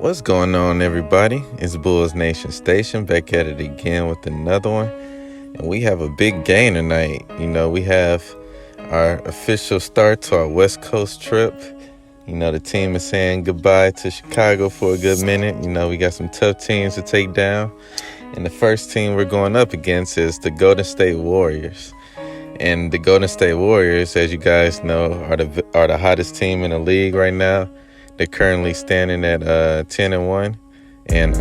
What's going on, everybody? It's Bulls Nation Station back at it again with another one. And we have a big game tonight. We have our official start to our West Coast trip. The team is saying goodbye to Chicago for a good minute. We got some tough teams to take down. And the first team we're going up against is the Golden State Warriors. And the Golden State Warriors, as you guys know, are the hottest team in the league right now. They're currently standing at 10-1, and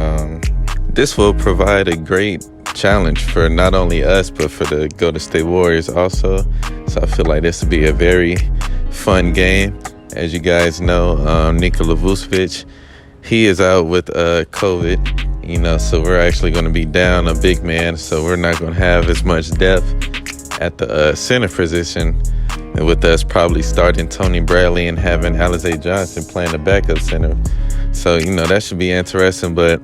this will provide a great challenge for not only us but for the Golden State Warriors also. So I feel like this will be a very fun game. As you guys know, Nikola Vucevic, he is out with COVID. So we're actually going to be down a big man. So we're not going to have as much depth at the center position. And with us probably starting Tony Bradley and having Alize Johnson playing the backup center. So, that should be interesting. But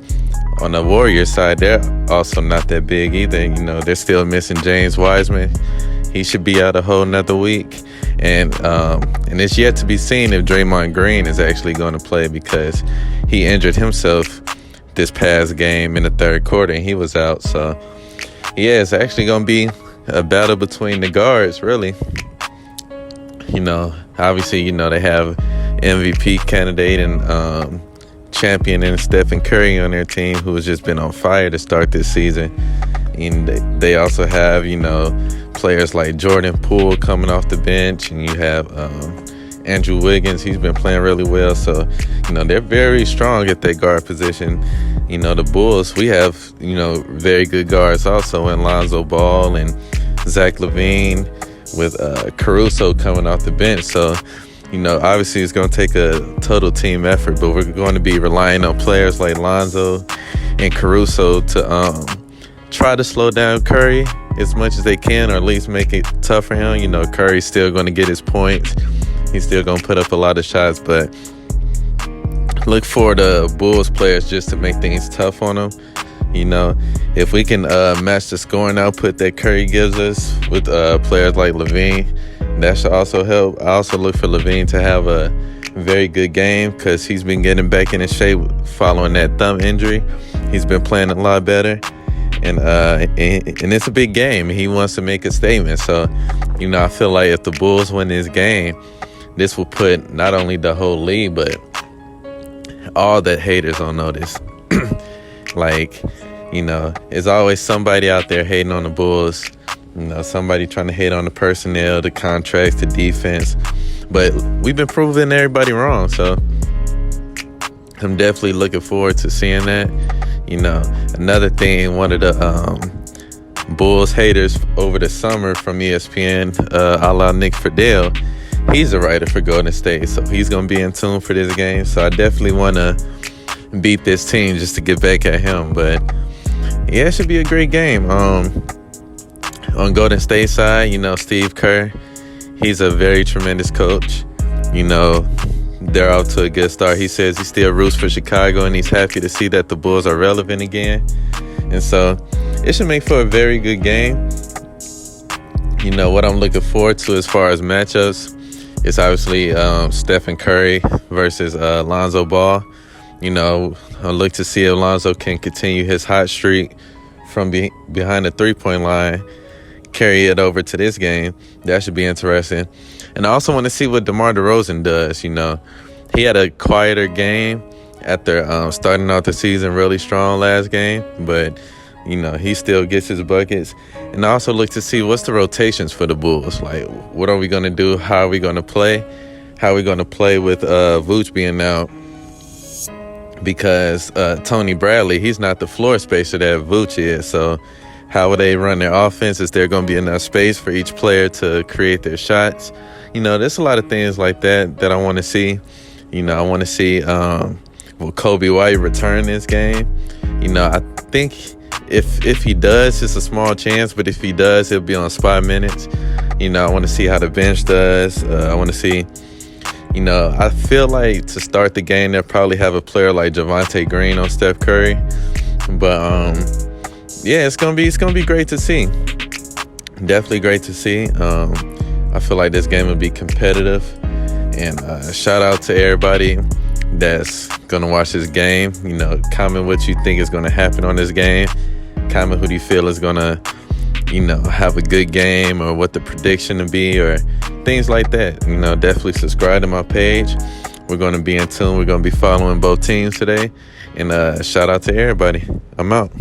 on the Warriors side, they're also not that big either. They're still missing James Wiseman. He should be out a whole nother week. And it's yet to be seen if Draymond Green is actually going to play because he injured himself this past game in the third quarter and he was out. So, yeah, it's actually going to be a battle between the guards, really. Obviously, they have MVP candidate and champion and Stephen Curry on their team, who has just been on fire to start this season. And they also have, players like Jordan Poole coming off the bench, and you have Andrew Wiggins. He's been playing really well. So, they're very strong at that guard position. The Bulls, we have, very good guards also in Lonzo Ball and Zach LaVine, with Caruso coming off the bench. So, obviously it's going to take a total team effort, but we're going to be relying on players like Lonzo and Caruso to try to slow down Curry as much as they can, or at least make it tough for him. Curry's still going to get his points. He's still going to put up a lot of shots, but look for the Bulls players just to make things tough on them. If we can match the scoring output that Curry gives us with players like LaVine, that should also help. I also look for LaVine to have a very good game because he's been getting back in his shape following that thumb injury. He's been playing a lot better, and it's a big game. He wants to make a statement. So, I feel like if the Bulls win this game, this will put not only the whole league but all the haters on notice. There's always somebody out there hating on the Bulls. Somebody trying to hate on the personnel, the contracts, the defense. But we've been proving everybody wrong. So I'm definitely looking forward to seeing that. Another thing, one of the Bulls haters over the summer from ESPN, a la Nick Fordale, he's a writer for Golden State. So he's going to be in tune for this game. So I definitely want to beat this team just to get back at him. But yeah, it should be a great game. On Golden State side, Steve Kerr, he's a very tremendous coach. They're off to a good start. He says he still roots for Chicago and he's happy to see that the Bulls are relevant again. And so it should make for a very good game. What I'm looking forward to as far as matchups is obviously Stephen Curry versus Lonzo Ball. I look to see if Lonzo can continue his hot streak from behind the three-point line, carry it over to this game. That should be interesting. And I also want to see what DeMar DeRozan does. He had a quieter game after starting out the season really strong last game, but he still gets his buckets. And I also look to see what's the rotations for the Bulls. Like, what are we going to do? How are we going to play? How are we going to play with Vooch being out? Because Tony Bradley, he's not the floor spacer that Vooch is. So how will they run their offense? Is there going to be enough space for each player to create their shots? There's a lot of things like that I want to see. I want to see will Kobe White return this game? I think if he does, it's a small chance. But if he does, he'll be on spot minutes. I want to see how the bench does. I want to see... I feel like to start the game, they'll probably have a player like Javonte Green on Steph Curry. But, yeah, it's gonna be great to see. Definitely great to see. I feel like this game will be competitive. And shout out to everybody that's gonna watch this game. Comment what you think is gonna happen on this game. Comment who do you feel is gonna, have a good game, or what the prediction to be, or things like that. Definitely subscribe to my page. We're gonna be in tune. We're gonna be following both teams today. And shout out to everybody. I'm out.